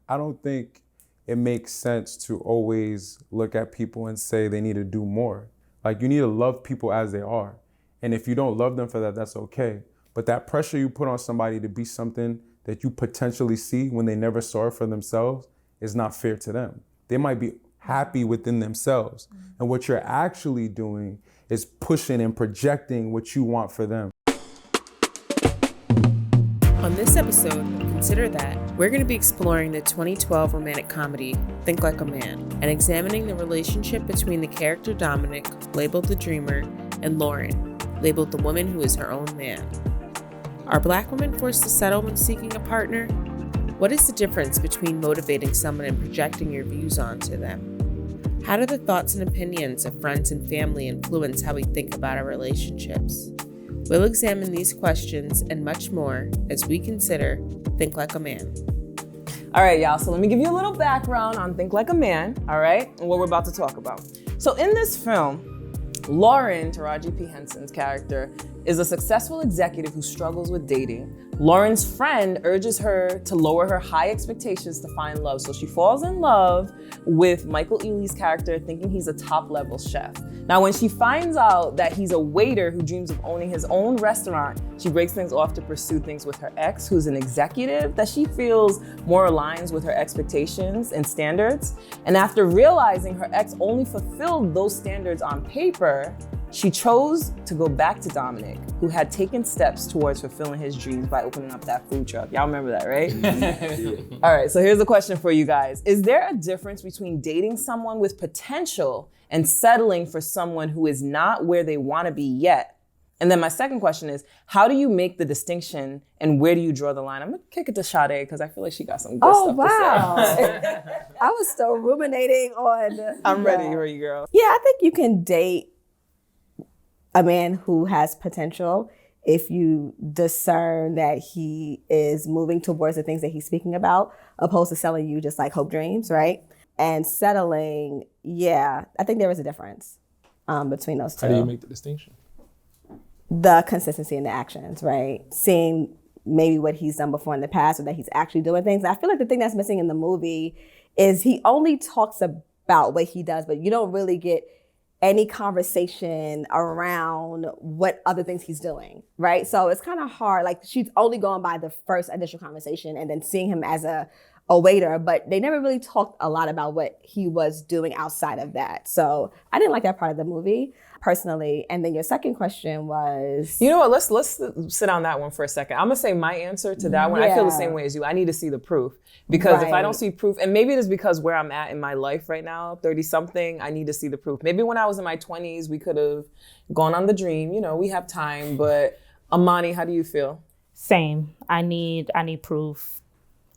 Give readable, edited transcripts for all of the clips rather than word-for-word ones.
I don't think it makes sense to always look at people and say they need to do more. Like, you need to love people as they are. And if you don't love them for that, that's okay. But that pressure you put on somebody to be something that you potentially see when they never saw it for themselves is not fair to them. They might be happy within themselves. And what you're actually doing is pushing and projecting what you want for them. On this episode of Consider That, we're going to be exploring the 2012 romantic comedy, Think Like a Man, and examining the relationship between the character Dominic, labeled the dreamer, and Lauren, labeled the woman who is her own man. Are Black women forced to settle when seeking a partner? What is the difference between motivating someone and projecting your views onto them? How do the thoughts and opinions of friends and family influence how we think about our relationships? We'll examine these questions and much more as we consider Think Like a Man. All right, y'all, so let me give you a little background on Think Like a Man, all right, and what we're about to talk about. So in this film, Lauren, Taraji P. Henson's character, is a successful executive who struggles with dating. Lauren's friend urges her to lower her high expectations to find love, so she falls in love with Michael Ealy's character, thinking he's a top-level chef. Now, when she finds out that he's a waiter who dreams of owning his own restaurant, she breaks things off to pursue things with her ex, who's an executive that she feels more aligns with her expectations and standards. And after realizing her ex only fulfilled those standards on paper, she chose to go back to Dominic, who had taken steps towards fulfilling his dreams by opening up that food truck. Y'all remember that, right? All right, so here's a question for you guys. Is there a difference between dating someone with potential and settling for someone who is not where they want to be yet? And then my second question is, how do you make the distinction and where do you draw the line? I'm gonna kick it to Sade because I feel like she got some good stuff to say. I was still ruminating on. I'm ready for you, girl. Yeah, I think you can date a man who has potential if you discern that he is moving towards the things that he's speaking about, opposed to selling you just like hope dreams, right? And settling, yeah, I think there is a difference between those two. How do you make the distinction? The consistency in the actions, right? Seeing maybe what he's done before in the past or that he's actually doing things. I feel like the thing that's missing in the movie is he only talks about what he does, but you don't really get any conversation around what other things he's doing, right? So it's kind of hard. Like, she's only going by the first initial conversation and then seeing him as a waiter, but they never really talked a lot about what he was doing outside of that. So I didn't like that part of the movie personally. And then your second question was? You know what, let's sit on that one for a second. I'm gonna say my answer to that one, I feel the same way as you. I need to see the proof. Because if I don't see proof, and maybe it is because where I'm at in my life right now, 30 something, I need to see the proof. Maybe when I was in my 20s, we could have gone on the dream, you know, we have time, but Amani, how do you feel? Same, I need proof.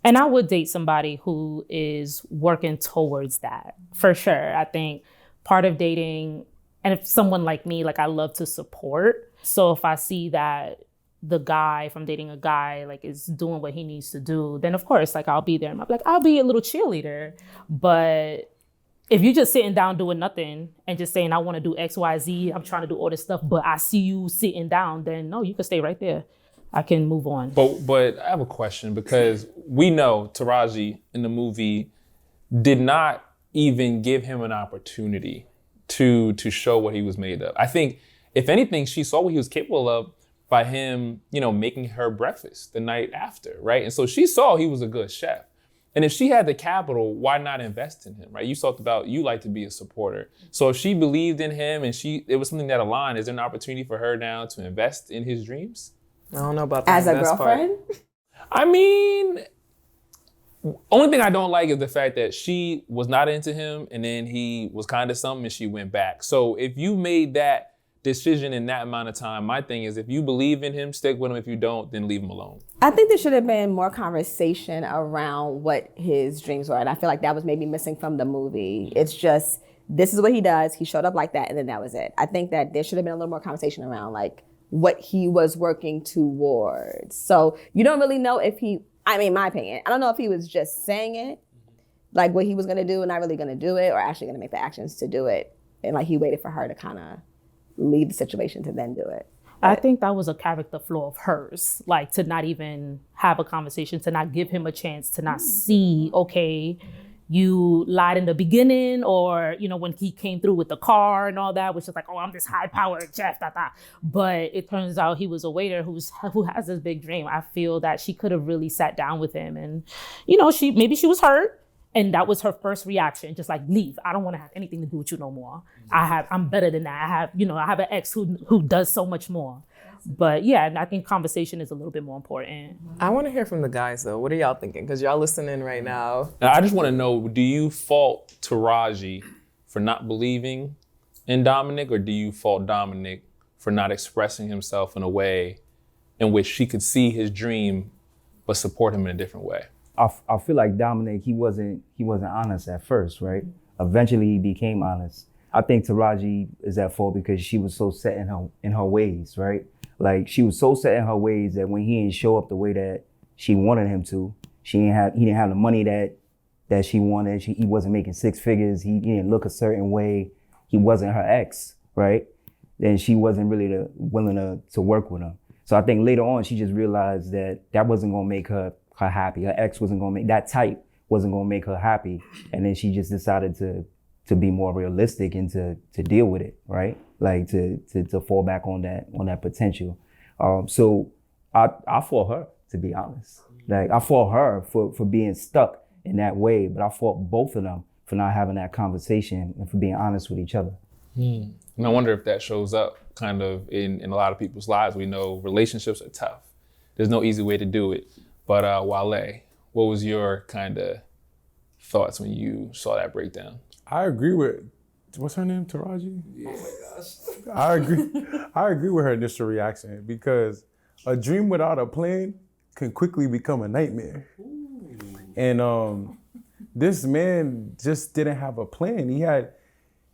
And I would date somebody who is working towards that, for sure. I think part of dating, and if someone like me, like I love to support. So if I see that the guy, if I'm dating a guy, like is doing what he needs to do, then of course, like I'll be there. And I'll be a little cheerleader. But if you're just sitting down doing nothing and just saying, I want to do X, Y, Z, I'm trying to do all this stuff, but I see you sitting down, then no, you can stay right there. I can move on. But I have a question, because we know Taraji in the movie did not even give him an opportunity to show what he was made of. I think, if anything, she saw what he was capable of by him, you know, making her breakfast the night after, right? And so she saw he was a good chef. And if she had the capital, why not invest in him, right? You talked about you like to be a supporter. So if she believed in him and it was something that aligned, is there an opportunity for her now to invest in his dreams? I don't know about that. As a girlfriend? I mean, only thing I don't like is the fact that she was not into him and then he was kind of something and she went back. So if you made that decision in that amount of time, my thing is, if you believe in him, stick with him. If you don't, then leave him alone. I think there should have been more conversation around what his dreams were. And I feel like that was maybe missing from the movie. It's just, this is what he does. He showed up like that and then that was it. I think that there should have been a little more conversation around like what he was working towards. So you don't really know if my opinion, I don't know if he was just saying it, like what he was gonna do and not really gonna do it, or actually gonna make the actions to do it. And like he waited for her to kind of leave the situation to then do it. I think that was a character flaw of hers, like to not even have a conversation, to not give him a chance, to not see, okay, you lied in the beginning, or, you know, when he came through with the car and all that, which is like, oh, I'm this high-powered chef, But it turns out he was a waiter who has this big dream. I feel that she could have really sat down with him and, you know, maybe she was hurt. And that was her first reaction, just like, leave. I don't want to have anything to do with you no more. I'm better than that. I have an ex who does so much more. But yeah, and I think conversation is a little bit more important. I want to hear from the guys though. What are y'all thinking? Because y'all listening right now. Now, I just want to know, do you fault Taraji for not believing in Dominic, or do you fault Dominic for not expressing himself in a way in which she could see his dream but support him in a different way? I feel like Dominic, he wasn't honest at first, right? Eventually he became honest. I think Taraji is at fault because she was so set in her ways, right? Like she was so set in her ways that when he didn't show up the way that she wanted him to, he didn't have the money that she wanted. He wasn't making six figures. He didn't look a certain way. He wasn't her ex, right? Then she wasn't really willing to work with him. So I think later on she just realized that wasn't gonna make her happy. Her ex wasn't gonna make that type wasn't gonna make her happy, and then she just decided to be more realistic and to deal with it, right? Like to fall back on that potential. So I fault her, to be honest. Like I fault her for being stuck in that way, but I fault both of them for not having that conversation and for being honest with each other. And I wonder if that shows up kind of in a lot of people's lives. We know relationships are tough. There's no easy way to do it. But Wale, what was your kind of thoughts when you saw that breakdown? I agree with, what's her name, Taraji? Yeah. Oh my gosh. I agree with her initial reaction because a dream without a plan can quickly become a nightmare. Ooh. And this man just didn't have a plan.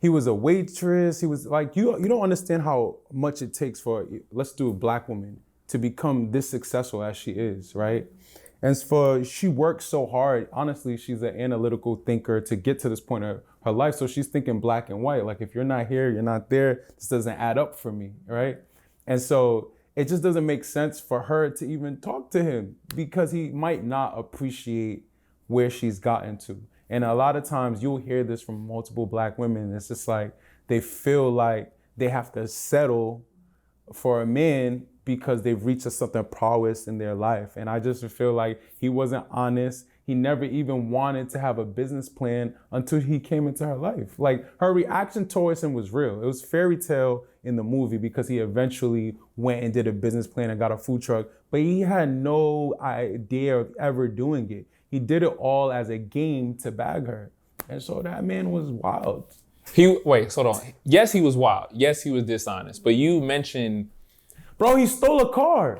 He was a waitress. He was like, you don't understand how much it takes for, let's do a Black woman, to become this successful as she is, right? And she worked so hard. Honestly, she's an analytical thinker to get to this point of her life. So she's thinking black and white. Like, if you're not here, you're not there. This doesn't add up for me, right? And so it just doesn't make sense for her to even talk to him because he might not appreciate where she's gotten to. And a lot of times you'll hear this from multiple Black women. It's just like they feel like they have to settle for a man because they've reached a certain prowess in their life. And I just feel like he wasn't honest. He never even wanted to have a business plan until he came into her life. Like, her reaction towards him was real. It was fairy tale in the movie because he eventually went and did a business plan and got a food truck, but he had no idea of ever doing it. He did it all as a game to bag her. And so that man was wild. Wait, hold on. Yes, he was wild. Yes, he was dishonest. But you mentioned... Bro, he stole a car.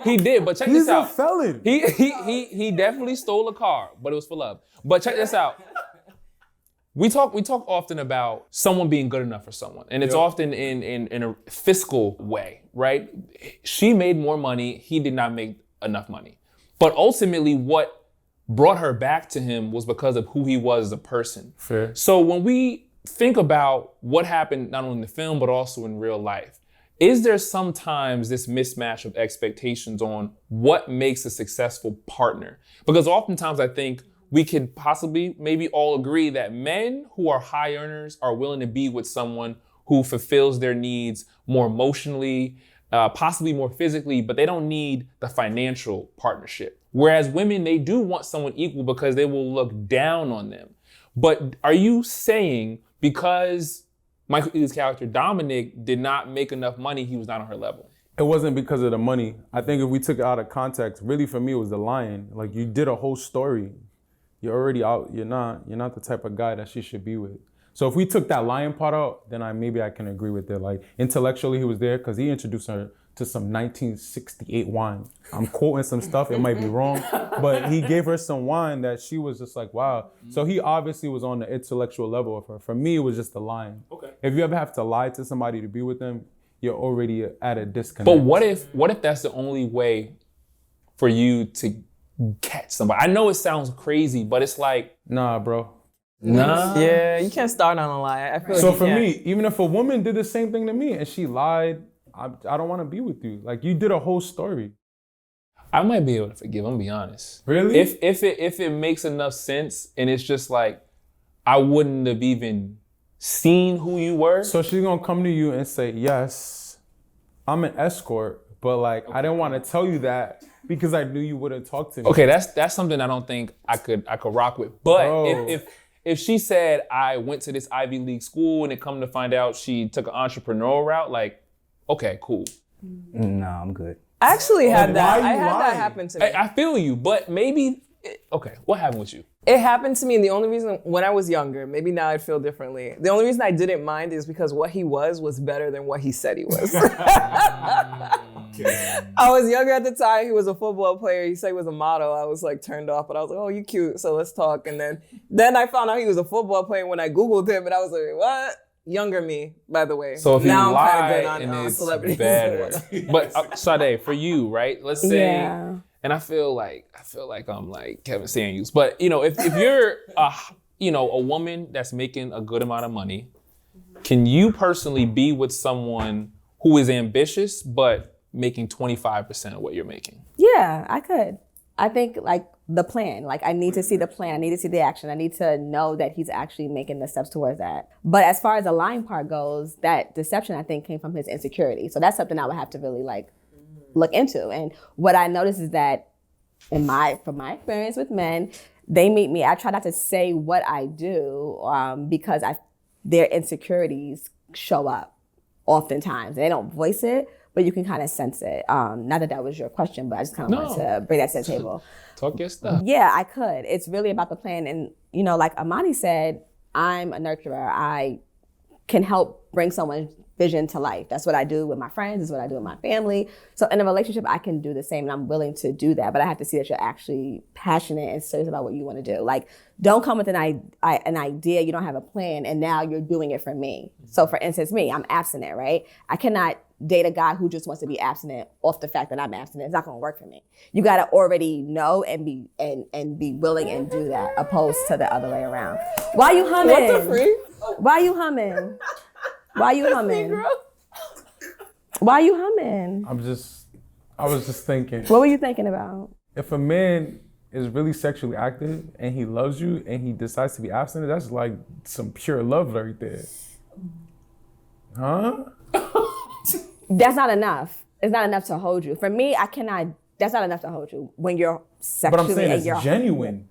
He did, but check this out. He's a felon. He definitely stole a car, but it was for love. But check this out. We talk often about someone being good enough for someone, and it's often in a fiscal way, right? She made more money. He did not make enough money. But ultimately, what brought her back to him was because of who he was as a person. Fair. So when we think about what happened not only in the film, but also in real life, is there sometimes this mismatch of expectations on what makes a successful partner? Because oftentimes I think we could possibly maybe all agree that men who are high earners are willing to be with someone who fulfills their needs more emotionally, possibly more physically, but they don't need the financial partnership. Whereas women, they do want someone equal because they will look down on them. But are you saying because Michael Ealy's character, Dominic, did not make enough money, he was not on her level? It wasn't because of the money. I think if we took it out of context, really for me, it was the lion. Like, you did a whole story. You're already out. You're not the type of guy that she should be with. So if we took that lion part out, then maybe I can agree with it. Like, intellectually, he was there because he introduced her to some 1968 wine. I'm quoting some stuff, it might be wrong, but he gave her some wine that she was just like, wow. So he obviously was on the intellectual level of her. For me, it was just the lying. Okay. If you ever have to lie to somebody to be with them, you're already at a disconnect. But what if that's the only way for you to catch somebody? I know it sounds crazy, but it's like... Nah, bro. Nah. Yeah, you can't start on a lie. I feel so like for me, even if a woman did the same thing to me and she lied, I don't want to be with you. Like, you did a whole story. I might be able to forgive. I'm gonna be honest. Really? If it makes enough sense, and it's just like I wouldn't have even seen who you were. So she's gonna come to you and say, yes, I'm an escort, but like I didn't want to tell you that because I knew you wouldn't talk to me. Okay, that's something I don't think I could rock with. But Bro. if she said I went to this Ivy League school and it come to find out she took an entrepreneurial route, like, okay, cool. No, I'm good. I actually had that. why I you had that lying? happen to me. I feel you, but maybe, okay, what happened with you? It happened to me, and the only reason, when I was younger, maybe now I'd feel differently. The only reason I didn't mind is because what he was better than what he said he was. I was younger at the time. He was a football player. He said he was a model. I was like turned off, but I was like, oh, you cute, so let's talk. And then I found out he was a football player when I Googled him, and I was like, what? Younger me, by the way. So if you now lie I'm kinda good and on it's celebrities. bad, but Sade, for you, right? Let's say, Yeah. and I feel like I'm like Kevin Samuels, but you know, if you're a woman that's making a good amount of money, can you personally be with someone who is ambitious but making 25% of what you're making? Yeah, I could. I think like the plan, like I need to see the plan. I need to see the action. I need to know that he's actually making the steps towards that. But as far as the lying part goes, that deception I think came from his insecurity. So that's something I would have to really like look into. And what I noticed is that from my experience with men, they meet me. I try not to say what I do because their insecurities show up oftentimes. They don't voice it, but you can kind of sense it. Not that was your question, but I just kind of wanted to bring that to the table. Talk your stuff. Yeah, I could. It's really about the plan. And, you know, like Amani said, I'm a nurturer. I can help bring someone's vision to life. That's what I do with my friends. That's what I do with my family. So in a relationship, I can do the same, and I'm willing to do that. But I have to see that you're actually passionate and serious about what you want to do. Like, don't come with an idea, you don't have a plan, and now you're doing it for me. So for instance, me, I'm abstinent, right? I cannot date a guy who just wants to be abstinent off the fact that I'm abstinent. It's not gonna work for me. You gotta already know and be willing and do that, opposed to the other way around. Why you humming? What the freak? Why you humming? Why you humming? Why you humming? I was just thinking, What were you thinking about? if a man is really sexually active and he loves you and he decides to be abstinent, that's like some pure love right there. Huh? That's not enough. It's not enough to hold you. For me, that's not enough to hold you when you're sexually But I'm saying and it's you're genuine.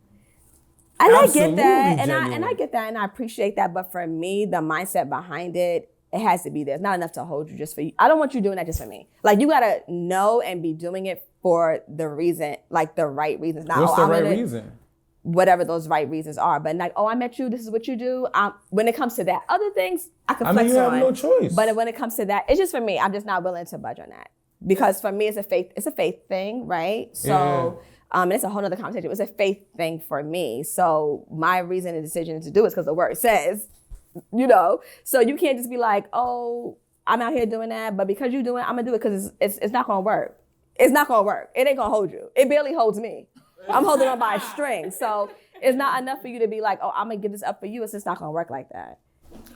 And I Absolutely get that, and genuine. I get that, and I appreciate that. But for me, the mindset behind it, it has to be there. It's not enough to hold you just for you. I don't want you doing that just for me. Like, you gotta know and be doing it for the reason, like the right reasons. Not, What's the I'm right gonna- reason? Whatever those right reasons are. But like, I met you, this is what you do. When it comes to that, other things I can I flex mean, you have on. no choice. But when it comes to that, it's just for me. I'm just not willing to budge on that. Because for me, it's a faith thing, right? So it's a whole nother conversation. It was a faith thing for me. So my reason and decision to do it is because the word says, you know. So you can't just be like, oh, I'm out here doing that, but because you do it, I'm gonna do it because it's not gonna work. It's not gonna work. It ain't gonna hold you. It barely holds me. I'm holding on by a string. So it's not enough for you to be like, oh, I'm gonna give this up for you. It's just not gonna work like that.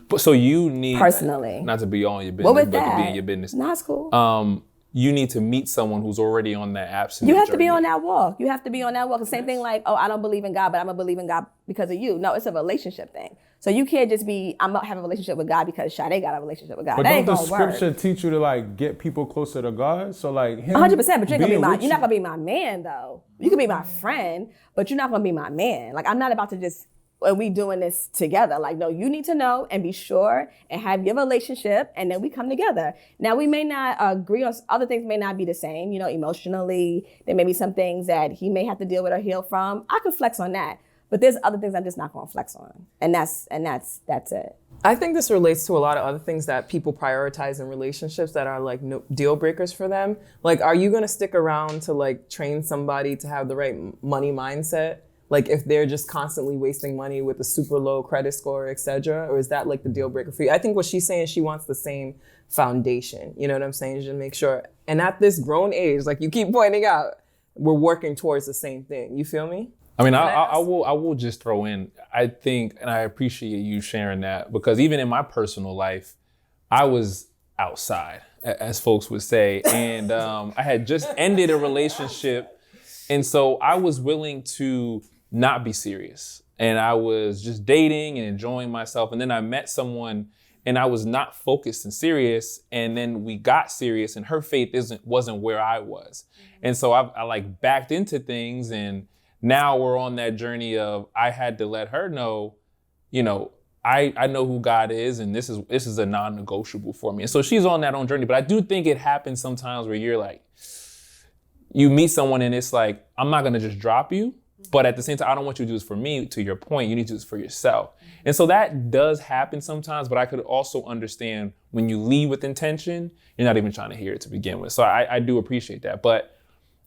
But so you need, Personally. not to be all in your What business, with but that? to be in your business. Nah, it's cool. You need to meet someone who's already on that abstinence You have to be journey. on that walk. You have to be on that walk. The same thing like, oh, I don't believe in God, but I'm gonna believe in God because of you. No, it's a relationship thing. So you can't just be, I'm gonna have a relationship with God because Sade got a relationship with God. But that don't ain't the gonna work. scripture teach you to like get people closer to God? So like him 100%, but you're being not with gonna be my man though. You can be my friend, but you're not gonna be my man. Like, I'm not about to just, when we doing this together. Like, no, you need to know and be sure and have your relationship, and then we come together. Now, we may not agree on, other things may not be the same, you know, emotionally. There may be some things that he may have to deal with or heal from. I could flex on that. But there's other things I'm just not gonna flex on. And that's it. I think this relates to a lot of other things that people prioritize in relationships that are like no deal breakers for them. Like, are you gonna stick around to like train somebody to have the right money mindset? Like, if they're just constantly wasting money with a super low credit score, et cetera, or is that like the deal breaker for you? I think what she's saying, she wants the same foundation. You know what I'm saying? Just make sure. And at this grown age, like you keep pointing out, we're working towards the same thing. You feel me? I mean, I will just throw in, I think, and I appreciate you sharing that, because even in my personal life, I was outside. as folks would say. And I had just ended a relationship. And so I was willing to not be serious. And I was just dating and enjoying myself. And then I met someone and I was not focused and serious. And then we got serious and her faith wasn't where I was. And so I like backed into things. And now we're on that journey of I had to let her know, you know, I know who God is, and this is a non-negotiable for me. And so she's on that own journey. But I do think it happens sometimes where you're like, you meet someone and it's like, I'm not gonna just drop you. But at the same time, I don't want you to do this for me. To your point, you need to do this for yourself. And so that does happen sometimes, but I could also understand when you lead with intention, you're not even trying to hear it to begin with. So I do appreciate that. But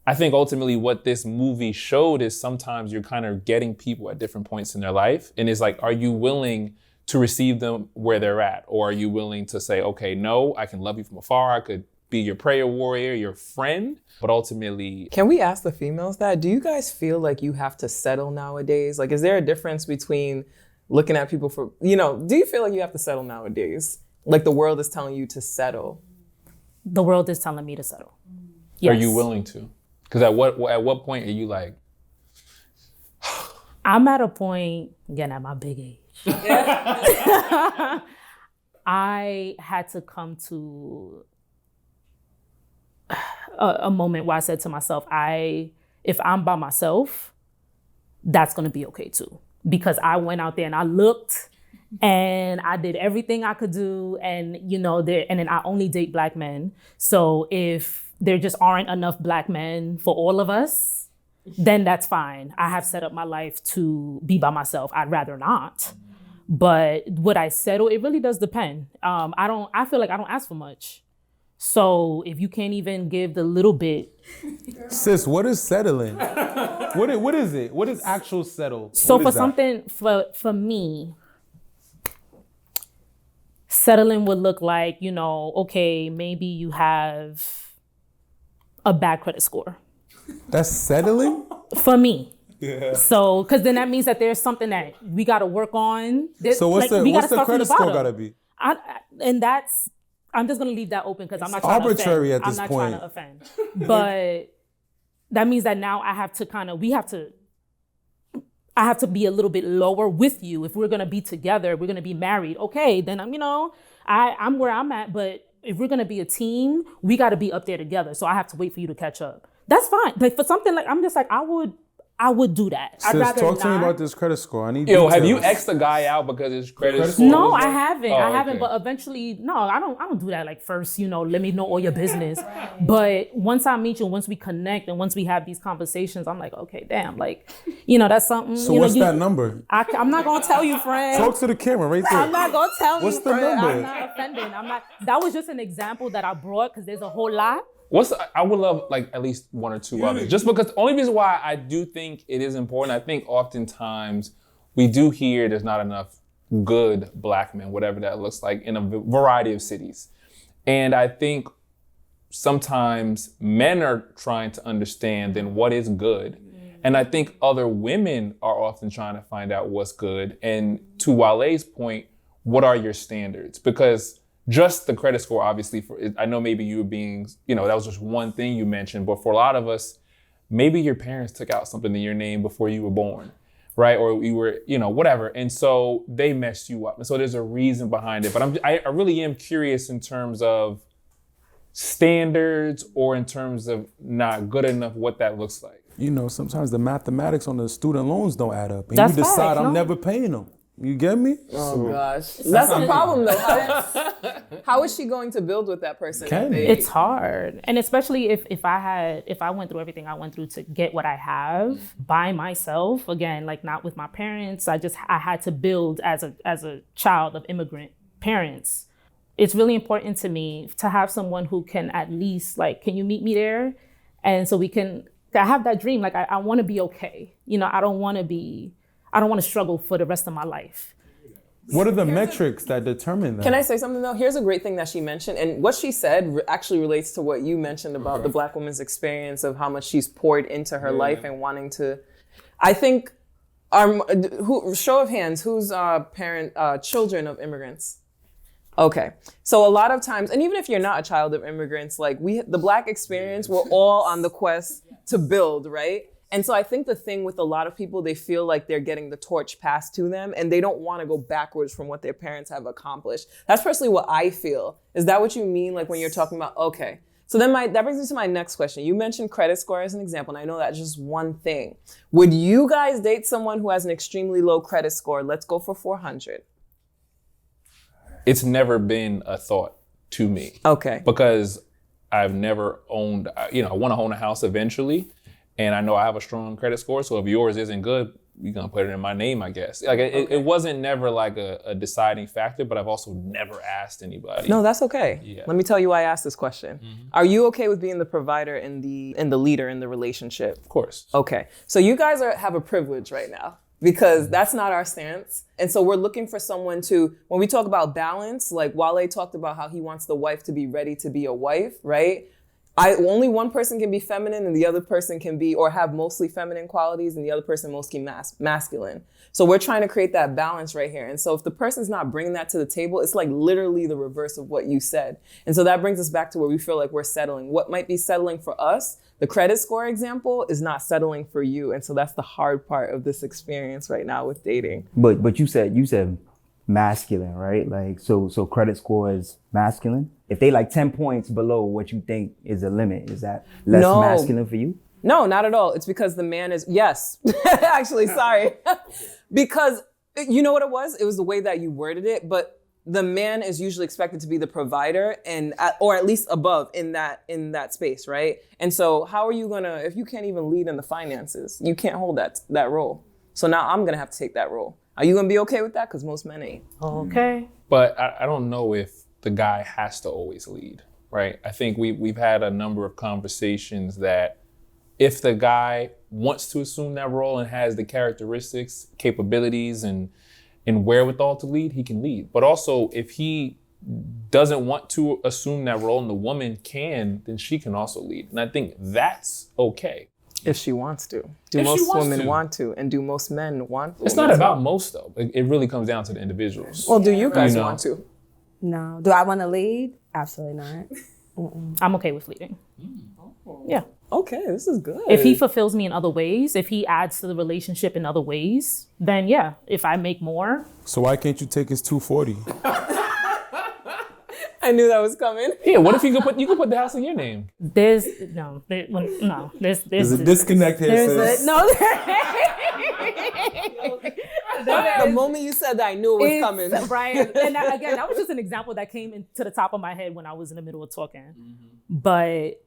I think ultimately what this movie showed is sometimes you're kind of getting people at different points in their life. And it's like, are you willing to receive them where they're at? Or are you willing to say, okay, no, I can love you from afar. I could be your prayer warrior, your friend, but ultimately. Can we ask the females that? Do you guys feel like you have to settle nowadays? Like, is there a difference between looking at people for, do you feel like you have to settle nowadays? Like the world is telling you to settle? The world is telling me to settle. Yes. Are you willing to? Because at what point are you like? I'm at a point, again, at my big age. I had to come to a moment where I said to myself, if I'm by myself, that's gonna be okay too. Because I went out there and I looked and I did everything I could do, and and then I only date Black men. So if there just aren't enough Black men for all of us, then that's fine. I have set up my life to be by myself. I'd rather not. But would I settle? It really does depend. I feel like I don't ask for much. So if you can't even give the little bit. Sis, what is settling? What is it? What is actual settle? So for something, for me, settling would look like, okay, maybe you have a bad credit score. That's settling? For me. Yeah. So, because then that means that there's something that we got to work on. So what's the credit score got to be? I'm just going to leave that open because I'm not it's trying to offend. Arbitrary at this point. I'm not trying to offend. But that means that now I have to be a little bit lower with you. If we're going to be together, we're going to be married. Okay, then I'm where I'm at. But if we're going to be a team, we got to be up there together. So I have to wait for you to catch up. That's fine. Like for something like, I'm just like, I would do that. Sis, talk to me about this credit score. I need details. Have you X'd a guy out because his credit score? No, I haven't. I haven't. But eventually, no, I don't do that. Like first, let me know all your business. But once I meet you, once we connect, and once we have these conversations, I'm like, okay, damn, like, that's something. So what's that number? I'm not gonna tell you, friend. Talk to the camera right there. I'm not gonna tell you. What's the number? I'm not offending. That was just an example that I brought because there's a whole lot. I would love like at least one or two others, just because the only reason why I do think it is important, I think oftentimes we do hear there's not enough good Black men, whatever that looks like, in a variety of cities. And I think sometimes men are trying to understand then what is good. And I think other women are often trying to find out what's good. And to Wale's point, what are your standards? Because just the credit score, obviously, I know maybe you were being, that was just one thing you mentioned, but for a lot of us, maybe your parents took out something in your name before you were born, right? Or you were, whatever. And so they messed you up. And so there's a reason behind it. But I really am curious in terms of standards or in terms of not good enough, what that looks like. Sometimes the mathematics on the student loans don't add up. And That's you decide, I'm never paying them. You get me? Oh gosh, that's the problem though. How is she going to build with that person? It's hard, and especially if I went through everything I went through to get what I have by myself. Again, like not with my parents. I had to build as a child of immigrant parents. It's really important to me to have someone who can at least can you meet me there, and so I have that dream. Like I want to be okay. I don't want to struggle for the rest of my life. What are the metrics that determine that? Can I say something though? Here's a great thing that she mentioned, and what she said actually relates to what you mentioned about the Black woman's experience of how much she's poured into her life and wanting to. I think, show of hands, who's children of immigrants? Okay. So a lot of times, and even if you're not a child of immigrants, like the Black experience, we're all on the quest to build, right? And so I think the thing with a lot of people, they feel like they're getting the torch passed to them and they don't want to go backwards from what their parents have accomplished. That's personally what I feel. Is that what you mean? Like when you're talking about, okay. So then that brings me to my next question. You mentioned credit score as an example, and I know that's just one thing. Would you guys date someone who has an extremely low credit score? Let's go for 400. It's never been a thought to me. Okay. Because I've never owned, I want to own a house eventually. And I know I have a strong credit score. So if yours isn't good, you're going to put it in my name, I guess. Like it wasn't never like a deciding factor, but I've also never asked anybody. No, that's okay. Yeah. Let me tell you why I asked this question. Mm-hmm. Are you okay with being the provider and the leader in the relationship? Of course. Okay. So you guys have a privilege right now because that's not our stance. And so we're looking for someone to, when we talk about balance, like Wale talked about how he wants the wife to be ready to be a wife, right? Only one person can be feminine and the other person can be, or have mostly feminine qualities and the other person mostly masculine. So we're trying to create that balance right here. And so if the person's not bringing that to the table, it's like literally the reverse of what you said. And so that brings us back to where we feel like we're settling. What might be settling for us, the credit score example, is not settling for you. And so that's the hard part of this experience right now with dating. But you said masculine, right? Like so credit score is masculine. If they like 10 points below what you think is a limit, is that less masculine for you? No, not at all. It's because the man is, yes, actually, sorry. Because you know what it was? It was the way that you worded it, but the man is usually expected to be the provider or at least above in that space, right? And so how are you gonna, if you can't even lead in the finances, you can't hold that role. So now I'm gonna have to take that role. Are you gonna be okay with that? Because most men ain't. Okay. But I don't know if the guy has to always lead, right? I think we've had a number of conversations that if the guy wants to assume that role and has the characteristics, capabilities, and wherewithal to lead, he can lead. But also, if he doesn't want to assume that role and the woman can, then she can also lead. And I think that's okay. If she wants to. Do most women want to? And do most men want to? It's not about most, though. It really comes down to the individuals. Well, do you guys want to? No. Do I want to lead? Absolutely not. I'm okay with leading. Yeah. Okay, this is good. If he fulfills me in other ways, if he adds to the relationship in other ways, then yeah, if I make more. So why can't you take his 240? I knew that was coming. Yeah, what if you could put the house in your name? There's a disconnect here, sis. The moment you said that, I knew it was coming. Right. And again, that was just an example that came into the top of my head when I was in the middle of talking. Mm-hmm. But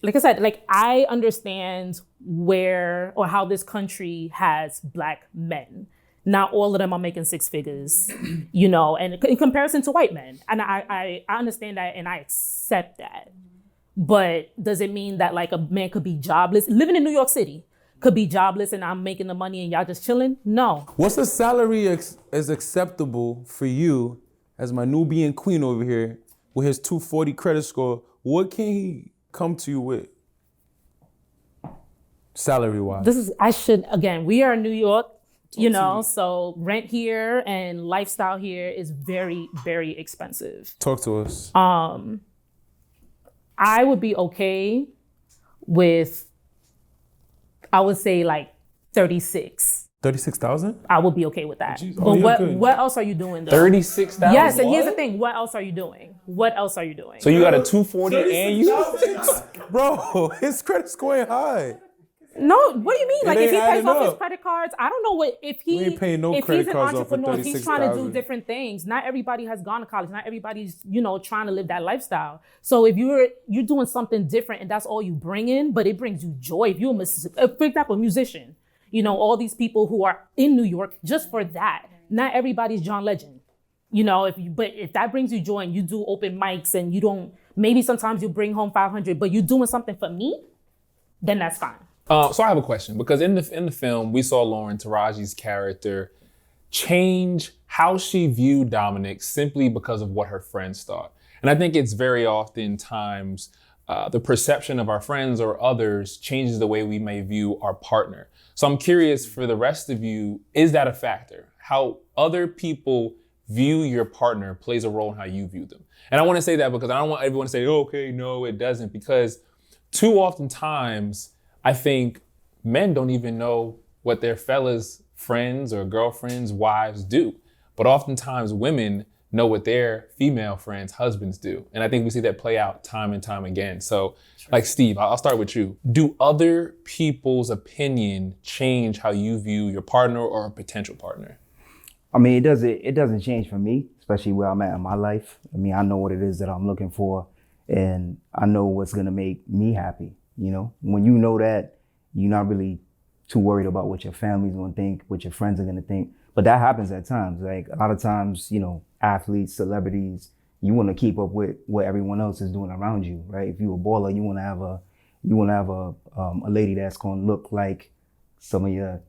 like I said, like I understand where or how this country has Black men. Not all of them are making six figures, and in comparison to white men. And I understand that and I accept that. But does it mean that like a man could be jobless, living in New York City, could be jobless and I'm making the money and y'all just chilling? No. What's the salary is acceptable for you as my Nubian queen over here with his 240 credit score? What can he come to you with? Salary-wise. We are in New York, so rent here and lifestyle here is very, very expensive. Talk to us. I would be okay with, I would say like 36. 36,000? I would be okay with that. Jeez. But what else are you doing though? 36,000? Yes, and here's the thing. What else are you doing? So you got a 240 and you? Bro, his credit score ain't high. No, what do you mean? Like if he pays off his up. credit cards, I don't know if he, We ain't paying no if credit he's an cards off for entrepreneur, if he's trying to do 36,000. different things. Not everybody has gone to college. Not everybody's, trying to live that lifestyle. So if you're doing something different and that's all you bring in, but it brings you joy. If you're, for example, a musician, all these people who are in New York just for that. Not everybody's John Legend. But if that brings you joy and you do open mics and you don't, maybe sometimes you bring home 500, but you're doing something for me, then that's fine. So I have a question, because in the film, we saw Lauren Taraji's character change how she viewed Dominic simply because of what her friends thought. And I think it's very oftentimes the perception of our friends or others changes the way we may view our partner. So I'm curious for the rest of you, is that a factor? How other people view your partner plays a role in how you view them. And I want to say that because I don't want everyone to say, oh, okay, no, it doesn't. Because too often times, I think men don't even know what their fellas' friends or girlfriends, wives do. But oftentimes women know what their female friends' husbands do. And I think we see that play out time and time again. So like Steve, I'll start with you. Do other people's opinion change how you view your partner or a potential partner? I mean, it doesn't change for me, especially where I'm at in my life. I mean, I know what it is that I'm looking for, and I know what's gonna make me happy. You know, when you know that, you're not really too worried about what your family's gonna think, what your friends are gonna think. But that happens at times. Like a lot of times, you know, athletes, celebrities, you want to keep up with what everyone else is doing around you, right? If you're a baller, you want to have a lady that's gonna look like some of your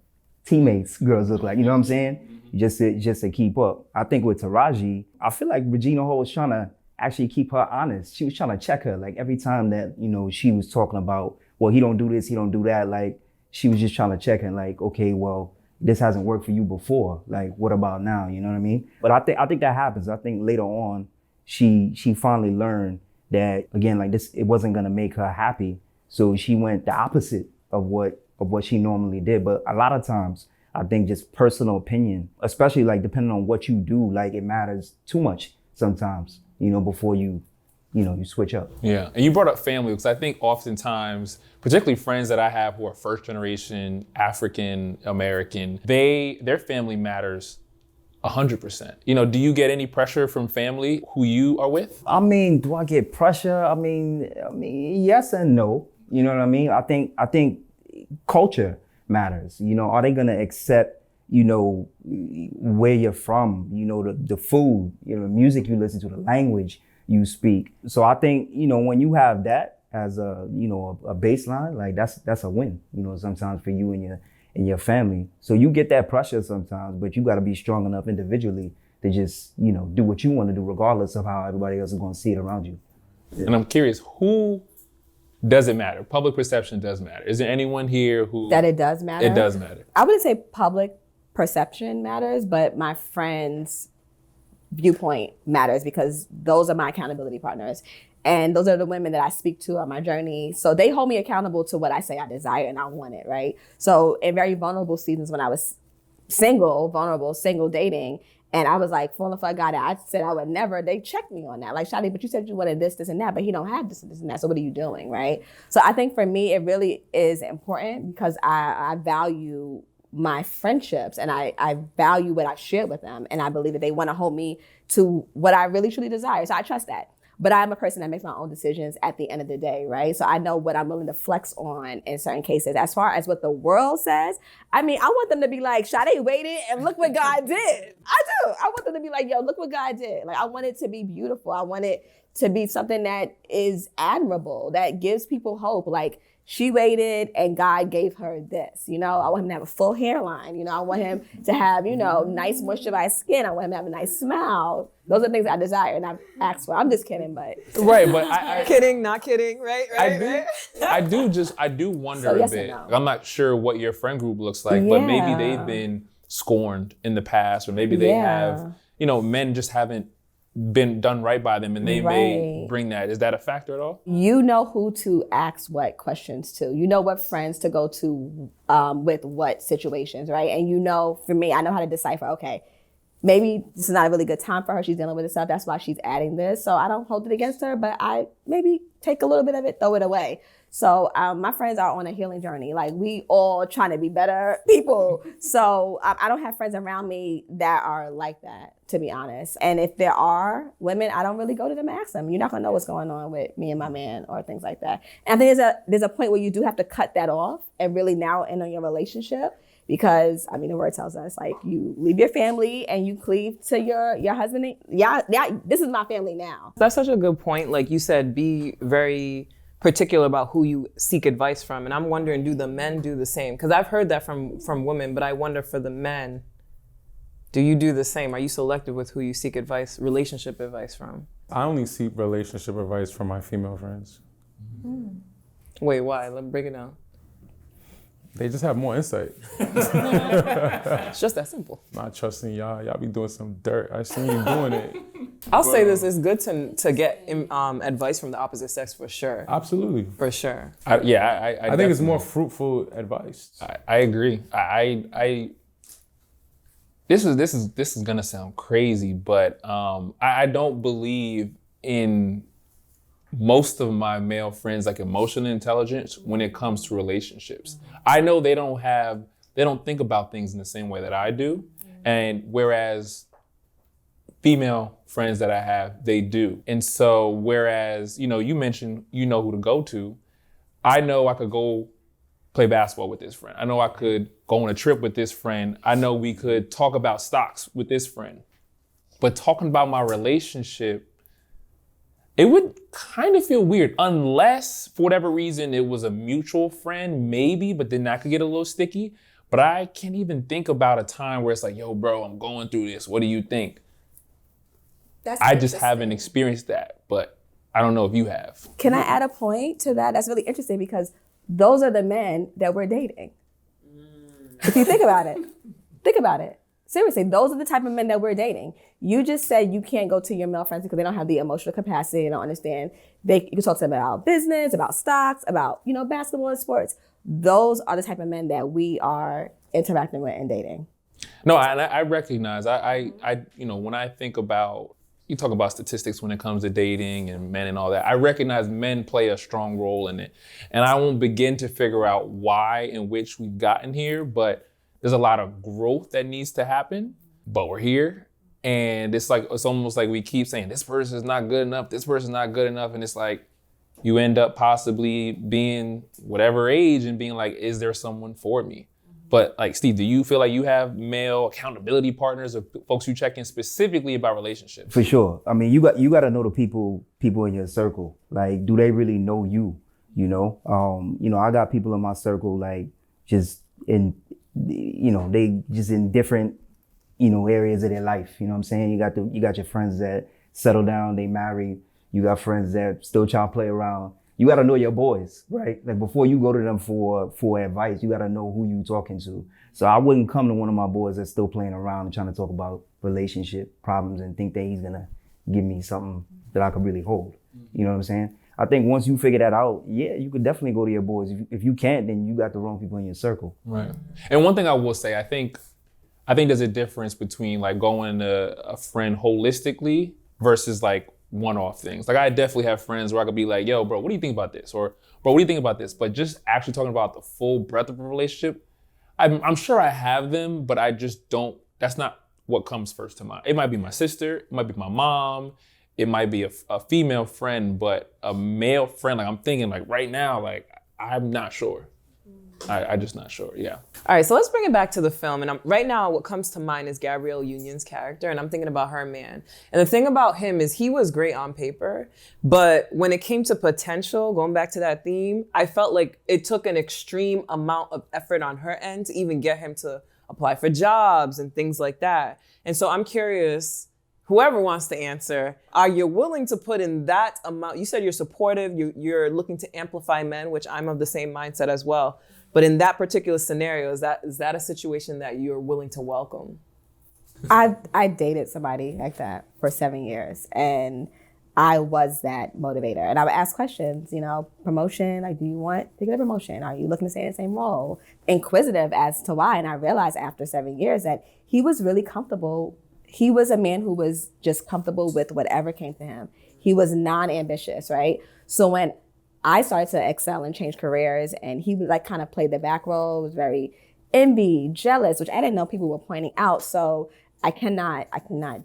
teammates, girls look like. You know what I'm saying? Just to keep up. I think with Taraji, I feel like Regina Hall was trying to actually keep her honest. She was trying to check her. Like every time that, you know, she was talking about, well, he don't do this, he don't do that. Like she was just trying to check her. Like, okay, well, this hasn't worked for you before. Like, what about now? You know what I mean? But I think that happens. I think later on, she finally learned that, again, like this, it wasn't gonna make her happy. So she went the opposite of what she normally did. But a lot of times, I think just personal opinion, especially like depending on what you do, like it matters too much sometimes, you know, before you switch up. Yeah, and you brought up family because I think oftentimes, particularly friends that I have who are first generation African American, their family matters 100%. You know, do you get any pressure from family who you are with? I mean, do I get pressure? I mean, yes and no. You know what I mean? I think culture matters. You know, are they gonna accept, you know, where you're from, you know, the food, you know, the music you listen to, the language you speak. So I think, you know, when you have that as a baseline, like that's a win, you know, sometimes for you and your family. So you get that pressure sometimes, but you got to be strong enough individually to just, you know, do what you want to do regardless of how everybody else is going to see it around you. Yeah. And I'm curious, who does it matter? Public perception does matter. Is there anyone here who... That it does matter? It does matter. I wouldn't say public perception matters, but my friends' viewpoint matters because those are my accountability partners. And those are the women that I speak to on my journey. So they hold me accountable to what I say I desire and I want it, right? So in very vulnerable seasons when I was single dating, and I was like falling for a guy that I said I would never, they checked me on that. Like, Shadi, but you said you wanted this, and that, but he don't have this and that. So what are you doing, right? So I think for me, it really is important because I value my friendships and I value what I share with them. And I believe that they want to hold me to what I really truly desire. So I trust that. But I'm a person that makes my own decisions at the end of the day, right? So I know what I'm willing to flex on in certain cases. As far as what the world says, I mean, I want them to be like, Sade waited and look what God did. I do. I want them to be like, yo, look what God did. Like, I want it to be beautiful. I want it to be something that is admirable, that gives people hope. Like, she waited and God gave her this, you know? I want him to have a full hairline, you know? I want him to have, you know, nice moisturized skin. I want him to have a nice smile. Those are things I desire and I've asked for. I'm just kidding, but. Right, but I kidding, not kidding, right? I do wonder So, yes a bit. and no. I'm not sure what your friend group looks like, but maybe they've been scorned in the past, or maybe they have, you know, men just haven't been done right by them and they may bring that. Is that a factor at all? You know who to ask what questions to. You know what friends to go to with what situations, right? And you know, for me, I know how to decipher, okay, maybe this is not a really good time for her. She's dealing with this stuff. That's why she's adding this. So I don't hold it against her, but I maybe take a little bit of it, throw it away. So my friends are on a healing journey. Like, we all trying to be better people. So I don't have friends around me that are like that, to be honest. And if there are women, I don't really go to them and ask them. You're not gonna know what's going on with me and my man or things like that. And I think there's a point where you do have to cut that off and really narrow in on your relationship. Because, I mean, the word tells us, like, you leave your family and you cleave to your husband. Yeah, this is my family now. That's such a good point. Like you said, be very particular about who you seek advice from. And I'm wondering, do the men do the same? Because I've heard that from women, but I wonder for the men, do you do the same? Are you selective with who you seek advice, relationship advice from? I only seek relationship advice from my female friends. Wait, why? Let me break it down. They just have more insight. It's just that simple. Not trusting y'all. Y'all be doing some dirt. I seen you doing it. I'll say this, it's good to get advice from the opposite sex for sure. Absolutely. For sure. I think it's more fruitful advice. I agree. This is gonna sound crazy, but I don't believe in most of my male friends like emotional intelligence when it comes to relationships. I know they don't think about things in the same way that I do, and whereas female friends that I have, they do. And so whereas, you mentioned you know who to go to, I know I could go play basketball with this friend. I know I could go on a trip with this friend. I know we could talk about stocks with this friend. But talking about my relationship, it would kind of feel weird unless for whatever reason it was a mutual friend, maybe, but then that could get a little sticky. But I can't even think about a time where it's like, yo, bro, I'm going through this. What do you think? I just haven't experienced that, but I don't know if you have. Can I add a point to that? That's really interesting because those are the men that we're dating. If you think about it. Seriously, those are the type of men that we're dating. You just said you can't go to your male friends because they don't have the emotional capacity, they don't understand. You can talk to them about business, about stocks, about, basketball and sports. Those are the type of men that we are interacting with and dating. No, I recognize, when I think about, you talk about statistics when it comes to dating and men and all that. I recognize men play a strong role in it. And I won't begin to figure out why in which we've gotten here, but there's a lot of growth that needs to happen, but we're here. And it's almost like we keep saying, this person's not good enough, this person's not good enough. And it's like, you end up possibly being whatever age and being like, is there someone for me? But like, Steve, do you feel like you have male accountability partners or folks you check in specifically about relationships? For sure. I mean, you got to know the people in your circle. Like, do they really know you? I got people in my circle, like just in, they just in different, areas of their life. You know what I'm saying? You got your friends that settle down, they married. You got friends that still try to play around. You got to know your boys, right? Like before you go to them for advice, you got to know who you talking to. So I wouldn't come to one of my boys that's still playing around and trying to talk about relationship problems and think that he's going to give me something that I could really hold. You know what I'm saying? I think once you figure that out, yeah, you could definitely go to your boys. If you can't, then you got the wrong people in your circle. Right. And one thing I will say, I think there's a difference between like going to a friend holistically versus like one-off things. Like I definitely have friends where I could be like, yo, bro, what do you think about this? Or, bro, what do you think about this? But just actually talking about the full breadth of a relationship, I'm sure I have them, but I just don't, that's not what comes first to mind. It might be my sister, it might be my mom, it might be a female friend, but a male friend, like I'm thinking like right now, like I'm not sure. I'm just not sure, yeah. All right, so let's bring it back to the film. And right now, what comes to mind is Gabrielleyun's character, and I'm thinking about her man. And the thing about him is he was great on paper, but when it came to potential, going back to that theme, I felt like it took an extreme amount of effort on her end to even get him to apply for jobs and things like that. And so I'm curious, whoever wants to answer, are you willing to put in that amount? You said you're supportive, you're looking to amplify men, which I'm of the same mindset as well. But in that particular scenario, is that a situation that you're willing to welcome? I dated somebody like that for 7 years, and I was that motivator. And I would ask questions, promotion, like, do you want to get a promotion? Are you looking to stay in the same role? Inquisitive as to why. And I realized after 7 years that he was really comfortable. He was a man who was just comfortable with whatever came to him. He was non-ambitious, right? So when I started to excel and change careers, and he would like kind of play the back role, was very envy, jealous, which I didn't know people were pointing out. So I cannot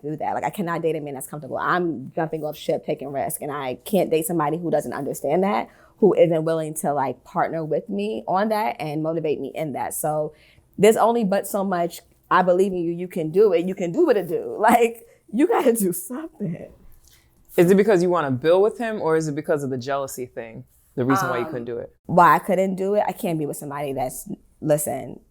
do that. Like I cannot date a man that's comfortable. I'm jumping off ship, taking risk, and I can't date somebody who doesn't understand that, who isn't willing to like partner with me on that and motivate me in that. So there's only but so much. I believe in you. You can do it. You can do what it do. Like you got to do something. Is it because you want to build with him, or is it because of the jealousy thing? The reason why you couldn't do it? Why I couldn't do it? I can't be with somebody that's, listen,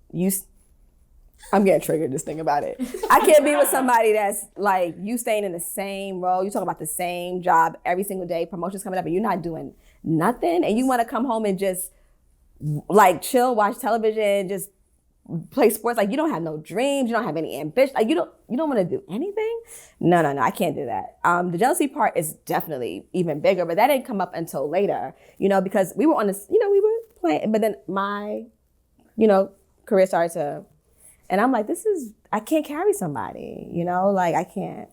I'm getting triggered just thinking about it. I can't be with somebody that's like, you staying in the same role, you talk about the same job every single day, promotions coming up, and you're not doing nothing, and you want to come home and just like chill, watch television, just play sports. Like you don't have no dreams, you don't have any ambition. Like you don't want to do anything. No, I can't do that. The jealousy part is definitely even bigger, but that didn't come up until later, because we were on this, we were playing, but then my, career started to, and I'm like, I can't carry somebody, like I can't.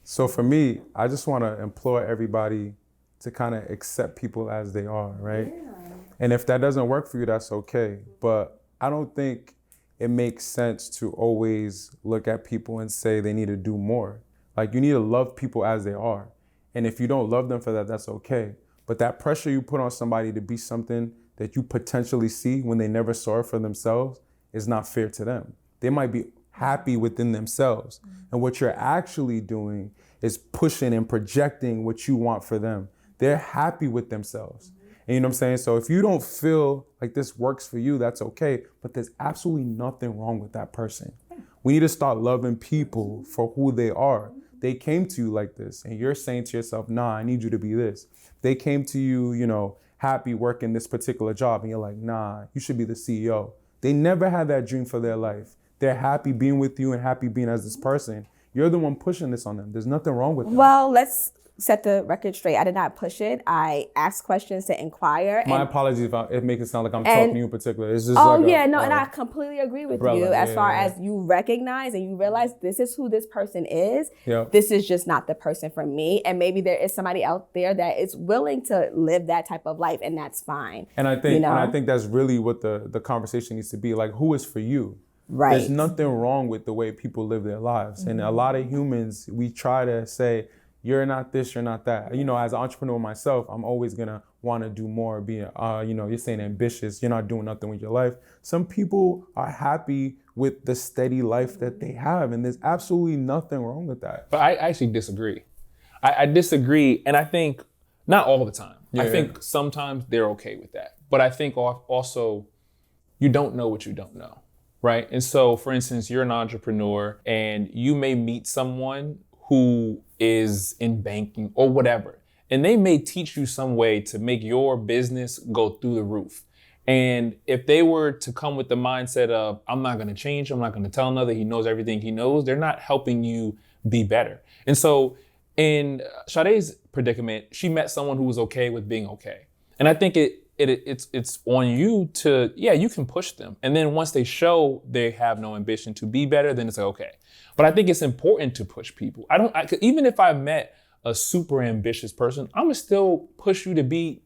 So for me, I just want to implore everybody to kind of accept people as they are, right? Yeah. And if that doesn't work for you, that's okay. But I don't think it makes sense to always look at people and say they need to do more. Like you need to love people as they are. And if you don't love them for that, that's okay. But that pressure you put on somebody to be something that you potentially see when they never saw it for themselves is not fair to them. They might be happy within themselves. And what you're actually doing is pushing and projecting what you want for them. They're happy with themselves. And you know what I'm saying? So if you don't feel like this works for you, that's okay. But there's absolutely nothing wrong with that person. We need to start loving people for who they are. They came to you like this, and you're saying to yourself, nah, I need you to be this. They came to you, happy working this particular job, and you're like, nah, you should be the CEO. They never had that dream for their life. They're happy being with you and happy being as this person. You're the one pushing this on them. There's nothing wrong with that. Well, let's set the record straight. I did not push it. I asked questions to inquire. My apologies if it makes it sound like I'm talking to you in particular. It's just and I completely agree with you as far as you recognize and you realize this is who this person is. Yep. This is just not the person for me. And maybe there is somebody out there that is willing to live that type of life, and that's fine. And I think that's really what the conversation needs to be. Like, who is for you? Right. There's nothing wrong with the way people live their lives. Mm-hmm. And a lot of humans, we try to say, you're not this, you're not that. As an entrepreneur myself, I'm always gonna want to do more, be, you're saying ambitious, you're not doing nothing with your life. Some people are happy with the steady life that they have, and there's absolutely nothing wrong with that. But I actually disagree. I disagree, and I think not all the time. Yeah. I think sometimes they're okay with that. But I think also you don't know what you don't know, right? And so, for instance, you're an entrepreneur, and you may meet someone who is in banking or whatever. And they may teach you some way to make your business go through the roof. And if they were to come with the mindset of, I'm not gonna change, I'm not gonna tell another, he knows everything he knows, they're not helping you be better. And so in Sade's predicament, she met someone who was okay with being okay. And I think it's on you to, you can push them. And then once they show they have no ambition to be better, then it's like, okay. But I think it's important to push people. Even if I met a super ambitious person, I'm gonna still push you to be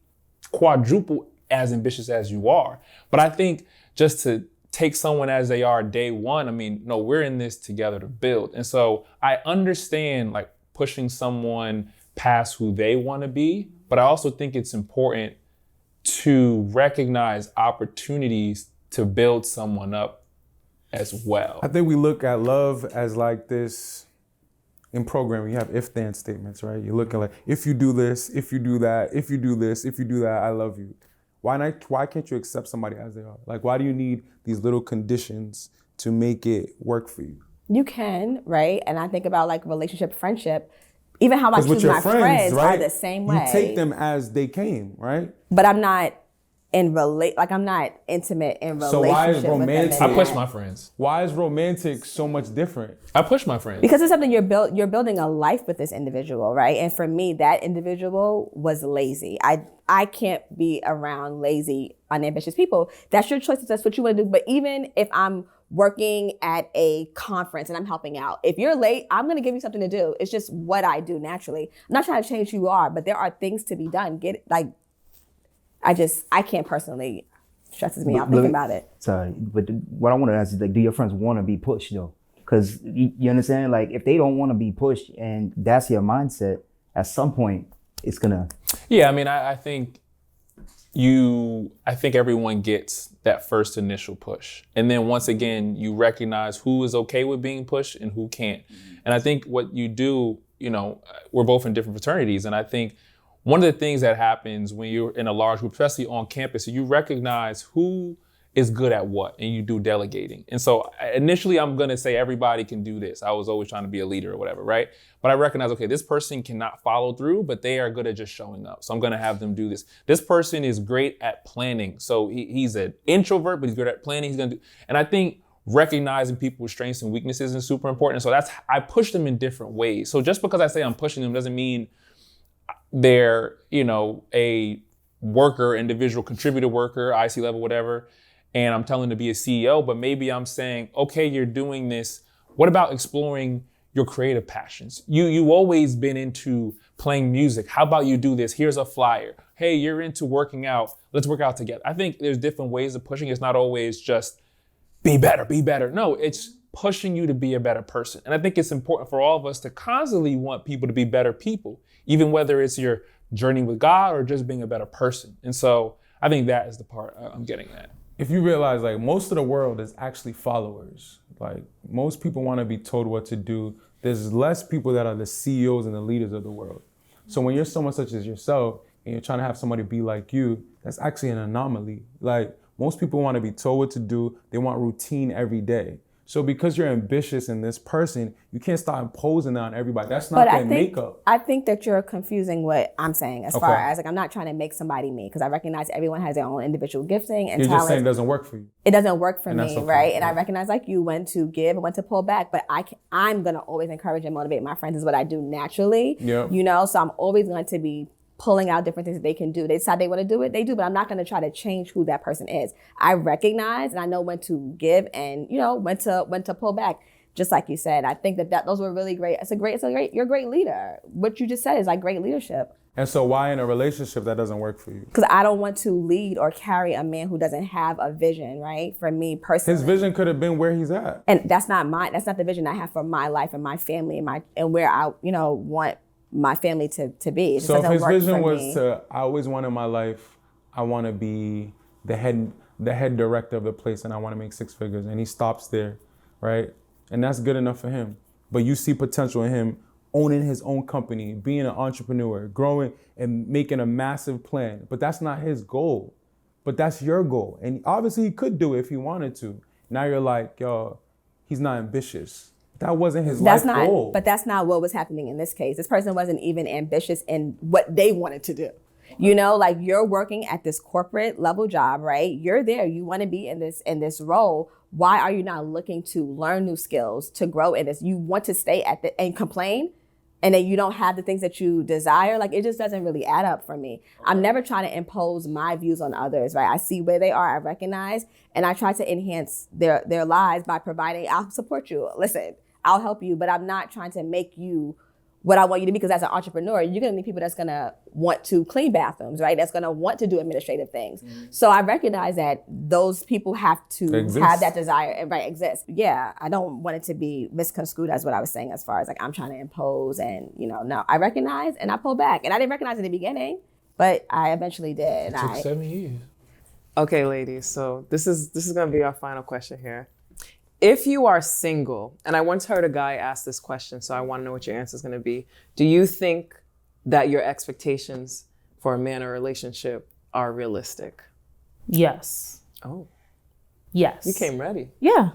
quadruple as ambitious as you are. But I think just to take someone as they are day one, no, we're in this together to build. And so I understand like pushing someone past who they wanna be, but I also think it's important to recognize opportunities to build someone up as well. I think we look at love as like this, in programming, you have if-then statements, right? You're looking like, if you do this, if you do that, if you do this, if you do that, I love you. Why can't you accept somebody as they are? Like, why do you need these little conditions to make it work for you? You can, right? And I think about like relationship, friendship, even how I choose my friends right? are the same way. You take them as they came, right? But I'm not I'm not intimate in relationship. So why is romantic? I push my friends. Why is romantic so much different? I push my friends. Because it's something you're building a life with this individual, right? And for me, that individual was lazy. I can't be around lazy, unambitious people. That's your choice. That's what you want to do. But even if I'm working at a conference and I'm helping out, if you're late, I'm going to give you something to do. It's just what I do naturally. I'm not trying to change who you are, but there are things to be done. I can't personally, stresses me out thinking about it. Sorry, but what I want to ask is, like, do your friends want to be pushed though? Because you understand, like, if they don't want to be pushed and that's your mindset, at some point it's gonna. Yeah, I think everyone gets that first initial push. And then once again, you recognize who is okay with being pushed and who can't. And I think what you do, we're both in different fraternities. And I think one of the things that happens when you're in a large group, especially on campus, you recognize who is good at what, and you do delegating. And so initially I'm gonna say everybody can do this. I was always trying to be a leader or whatever, right? But I recognize, okay, this person cannot follow through, but they are good at just showing up. So I'm gonna have them do this. This person is great at planning. So he's an introvert, but he's good at planning. He's gonna do, and I think recognizing people's strengths and weaknesses is super important. So I push them in different ways. So just because I say I'm pushing them doesn't mean they're, a worker, individual contributor worker, IC level, whatever, and I'm telling them to be a CEO, but maybe I'm saying, okay, you're doing this. What about exploring your creative passions? You always been into playing music. How about you do this? Here's a flyer. Hey, you're into working out. Let's work out together. I think there's different ways of pushing. It's not always just be better, be better. No, it's pushing you to be a better person. And I think it's important for all of us to constantly want people to be better people, even whether it's your journey with God or just being a better person. And so I think that is the part I'm getting at. If you realize, like, most of the world is actually followers. Like, most people want to be told what to do. There's less people that are the CEOs and the leaders of the world. So when you're someone such as yourself and you're trying to have somebody be like you, that's actually an anomaly. Like, most people want to be told what to do. They want routine every day. So because you're ambitious in this person, you can't start imposing that on everybody. That's not their makeup. I think that you're confusing what I'm saying as far as, like, I'm not trying to make somebody me, because I recognize everyone has their own individual gifting and talent. You're just saying it doesn't work for you. It doesn't work for me, okay, right? And I recognize, like you, when to give and when to pull back, but I'm going to always encourage and motivate my friends, is what I do naturally, so I'm always going to be pulling out different things that they can do. They decide they want to do it, they do, but I'm not going to try to change who that person is. I recognize and I know when to give and, when to pull back. Just like you said, I think that those were really great. You're a great leader. What you just said is like great leadership. And so why in a relationship that doesn't work for you? Because I don't want to lead or carry a man who doesn't have a vision, right? For me personally. His vision could have been where he's at. And that's not the vision I have for my life and my family and where I, want my family to be. So if his vision was I always want in my life, I want to be the head director of the place and I want to make 6 figures, and he stops there, right? And that's good enough for him. But you see potential in him owning his own company, being an entrepreneur, growing and making a massive plan. But that's not his goal. But that's your goal. And obviously he could do it if he wanted to. Now you're like, yo, he's not ambitious. That wasn't his life goal. But that's not what was happening in this case. This person wasn't even ambitious in what they wanted to do. Like, you're working at this corporate level job, right? You're there. You want to be in this role. Why are you not looking to learn new skills, to grow in this? You want to stay and complain, and then you don't have the things that you desire. Like, it just doesn't really add up for me. I'm never trying to impose my views on others, right? I see where they are, I recognize, and I try to enhance their lives by providing, I'll support you. Listen, I'll help you, but I'm not trying to make you what I want you to be, because as an entrepreneur, you're gonna need people that's gonna want to clean bathrooms, right? That's gonna want to do administrative things. Mm-hmm. So I recognize that those people have to have that desire and exist. Yeah, I don't want it to be misconstrued as what I was saying as far as like I'm trying to impose and, no, I recognize and I pull back. And I didn't recognize in the beginning, but I eventually did. It took 7 years. Okay, ladies, so this is gonna be our final question here. If you are single, and I once heard a guy ask this question, so I want to know what your answer is going to be. Do you think that your expectations for a man or relationship are realistic? Yes. Oh. Yes. You came ready. Yeah.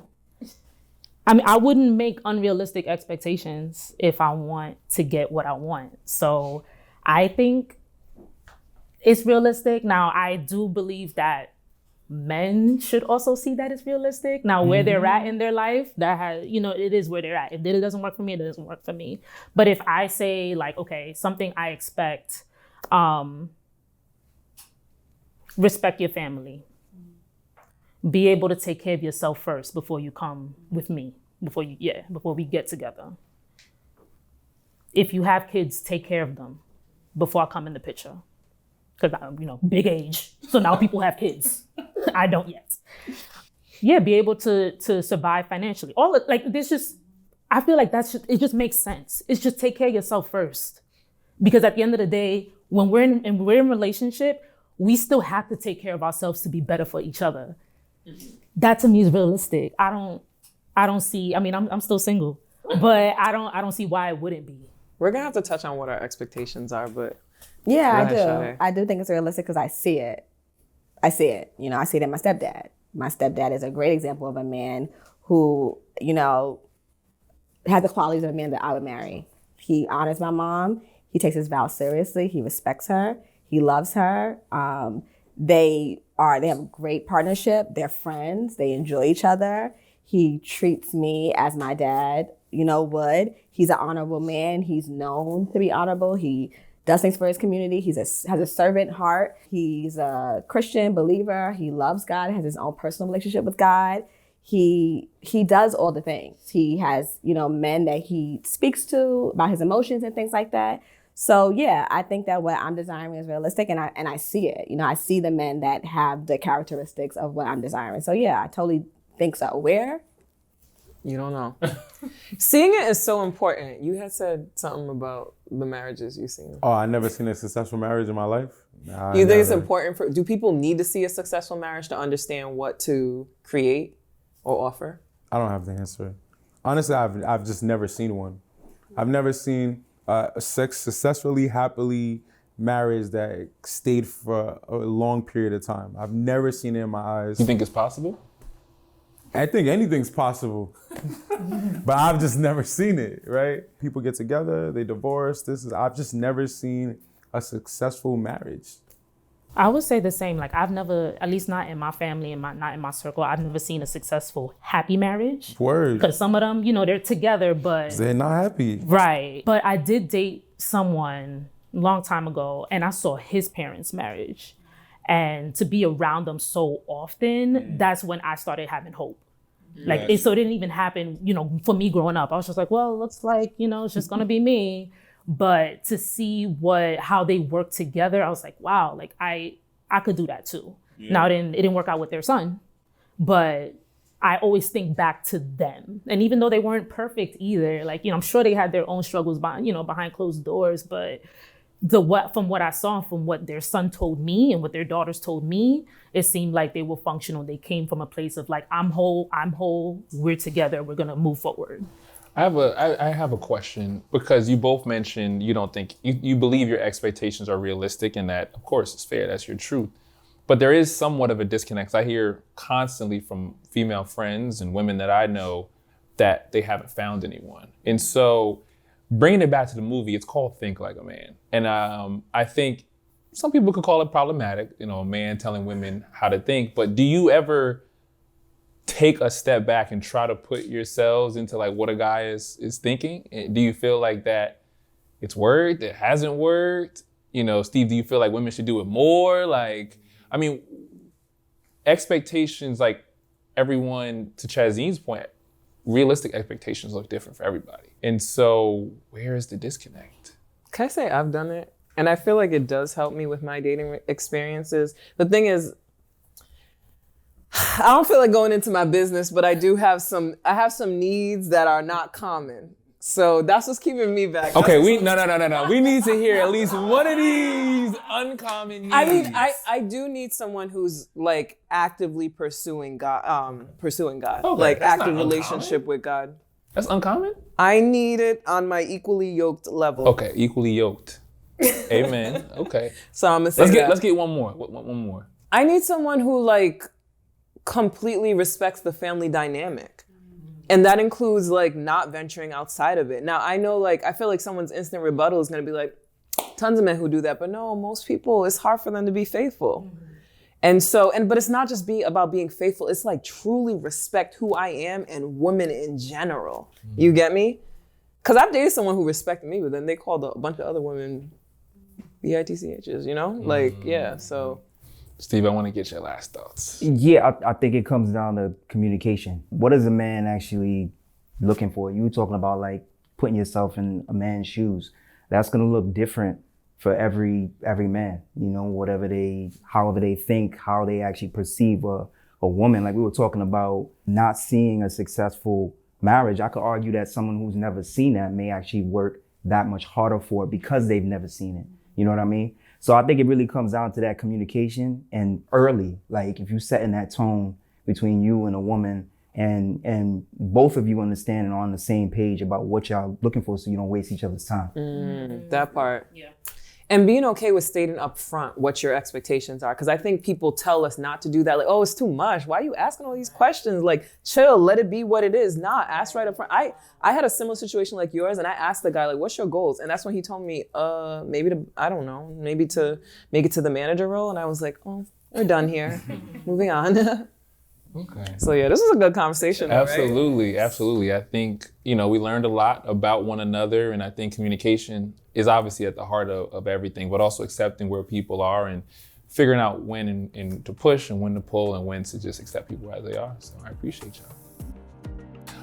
I mean, I wouldn't make unrealistic expectations if I want to get what I want. So I think it's realistic. Now, I do believe that men should also see that it's realistic. Now, where they're at in their life, that has, it is where they're at. If it doesn't work for me, it doesn't work for me. But if I say like, okay, something I expect, respect your family. Be able to take care of yourself first before you come with me, before we get together. If you have kids, take care of them before I come in the picture. Because I'm, big age. So now people have kids. I don't yet. Yeah, be able to survive financially. I feel like it just makes sense. It's just take care of yourself first. Because at the end of the day, when we're in relationship, we still have to take care of ourselves to be better for each other. That to me is realistic. I don't see, I'm still single, but I don't see why it wouldn't be. We're gonna have to touch on what our expectations are, but yeah, I do. I do think it's realistic because I see it. I see it in my stepdad. My stepdad is a great example of a man who, you know, has the qualities of a man that I would marry. He honors my mom. He takes his vows seriously. He respects her. He loves her. They have a great partnership. They're friends. They enjoy each other. He treats me as my dad, you know, would. He's an honorable man. He's known to be honorable. He does things for his community. He has a servant heart. He's a Christian believer. He loves God, has his own personal relationship with God. He does all the things. He has, you know, men that he speaks to about his emotions and things like that. So yeah, I think that what I'm desiring is realistic, and I see it. You know, I see the men that have the characteristics of what I'm desiring. So yeah, I totally think so. Where? You don't know. Seeing it is so important. You had said something about the marriages you've seen. Oh, I never seen a successful marriage in my life. Nah, Do you think it's important do people need to see a successful marriage to understand what to create or offer? I don't have the answer. Honestly, I've just never seen one. I've never seen a successfully, happily marriage that stayed for a long period of time. I've never seen it in my eyes. You think it's possible? I think anything's possible, but I've just never seen it, right? People get together, they divorce. I've just never seen a successful marriage. I would say the same. Like, I've never, at least not in my family and not in my circle, I've never seen a successful, happy marriage. Word. Because some of them, you know, they're together, but They're not happy. right. But I did date someone a long time ago, and I saw his parents' marriage. And to be around them so often, that's when I started having hope. Like, so it didn't even happen, you know, for me growing up. I was just like, well, it looks like, you know, it's just gonna be me. But to see how they work together, I was like, wow, like I could do that too. Yeah. Now it didn't work out with their son, but I always think back to them. And even though they weren't perfect either, like, you know, I'm sure they had their own struggles behind closed doors, but from what I saw, from what their son told me and what their daughters told me, it seemed like they were functional. They came from a place of like, I'm whole, we're together, we're gonna move forward. I have a question, because you both mentioned you don't think, you believe your expectations are realistic, and that, of course, it's fair, that's your truth. But there is somewhat of a disconnect. I hear constantly from female friends and women that I know that they haven't found anyone. And so bringing it back to the movie, it's called Think Like a Man. And I think some people could call it problematic, you know, a man telling women how to think. But do you ever take a step back and try to put yourselves into like what a guy is thinking? Do you feel like that it's worked, it hasn't worked? You know, Steve, do you feel like women should do it more? Like, I mean, expectations, like everyone, to Chazine's point, realistic expectations look different for everybody. And so where is the disconnect? Can I say I've done it? And I feel like it does help me with my dating experiences. The thing is, I don't feel like going into my business, but I have some needs that are not common. So that's what's keeping me back. Okay, no. We need to hear at least one of these uncommon needs. I mean, I do need someone who's like actively pursuing God, Okay, like that's active not relationship with God. That's uncommon? I need it on my equally yoked level. Okay, equally yoked. Amen. Okay. So I'm gonna say let's get one more. One more. I need someone who like completely respects the family dynamic. And that includes like not venturing outside of it. Now I know, like, I feel like someone's instant rebuttal is gonna be like, tons of men who do that, but no, most people, it's hard for them to be faithful. Mm-hmm. And so, but it's not just about being faithful, it's like truly respect who I am and women in general. Mm-hmm. You get me? Cause I've dated someone who respected me, but then they called a bunch of other women bitchs, you know? Like, yeah, so. Steve, I want to get your last thoughts. Yeah, I think it comes down to communication. What is a man actually looking for? You were talking about like putting yourself in a man's shoes. That's gonna look different for every man. You know, however they think, how they actually perceive a woman. Like we were talking about not seeing a successful marriage. I could argue that someone who's never seen that may actually work that much harder for it because they've never seen it. You know what I mean? So I think it really comes down to that communication, and early, like if you set in that tone between you and a woman and both of you understand and are on the same page about what y'all looking for, so you don't waste each other's time. That part. Yeah. And being okay with stating up front what your expectations are. Because I think people tell us not to do that. Like, oh, it's too much. Why are you asking all these questions? Like, chill, let it be what it is. Nah, ask right up front. I had a similar situation like yours, and I asked the guy, like, what's your goals? And that's when he told me, maybe to, I don't know, maybe to make it to the manager role. And I was like, oh, we're done here. Moving on. Okay. So yeah, this was a good conversation. Absolutely, right? Absolutely. I think, we learned a lot about one another, and I think communication is obviously at the heart of everything, but also accepting where people are and figuring out when and to push and when to pull and when to just accept people as they are. So I appreciate y'all.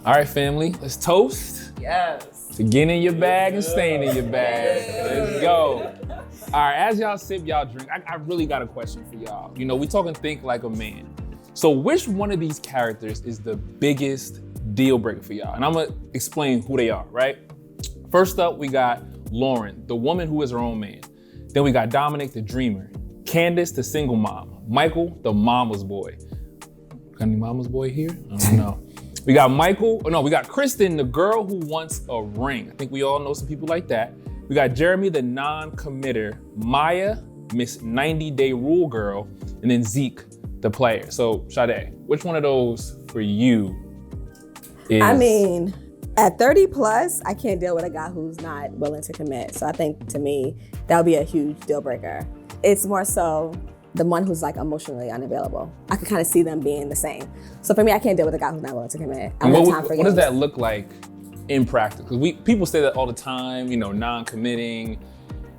All right, family, let's toast. Yes. To getting in your bag and staying in your bag. Let's go. All right, as y'all sip, y'all drink, I really got a question for y'all. We talking think like a man. So which one of these characters is the biggest deal breaker for y'all? And I'm gonna explain who they are, right? First up, we got Lauren, the woman who is her own man. Then we got Dominic, the dreamer. Candace, the single mom. Michael, the mama's boy. Got any mama's boy here? I don't know. We got Kristen, the girl who wants a ring. I think we all know some people like that. We got Jeremy, the non-committer. Maya, Miss 90-Day Rule girl. And then Zeke, the player. So, Sade, which one of those for you is... I mean, at 30 plus, I can't deal with a guy who's not willing to commit. So I think, to me, that would be a huge deal breaker. It's more so the one who's like emotionally unavailable. I can kind of see them being the same. So for me, I can't deal with a guy who's not willing to commit. What does that look like in practice? Because people say that all the time, non-committing,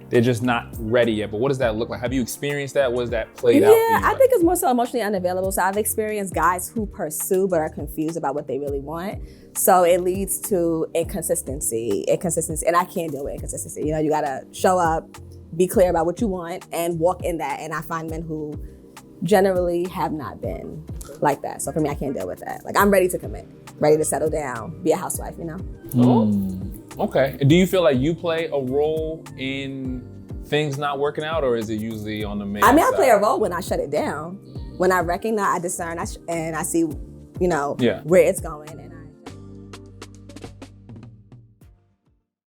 they're just not ready yet. But what does that look like? Have you experienced that? What does that play out for you? Yeah, I think it's more so emotionally unavailable. So I've experienced guys who pursue but are confused about what they really want. So it leads to inconsistency, and I can't deal with inconsistency. You gotta show up, be clear about what you want, and walk in that. And I find men who generally have not been like that. So for me, I can't deal with that. Like, I'm ready to commit, ready to settle down, be a housewife, Okay. Do you feel like you play a role in things not working out, or is it usually on the man side? I play a role when I shut it down. When I recognize, I discern, and I see, where it's going.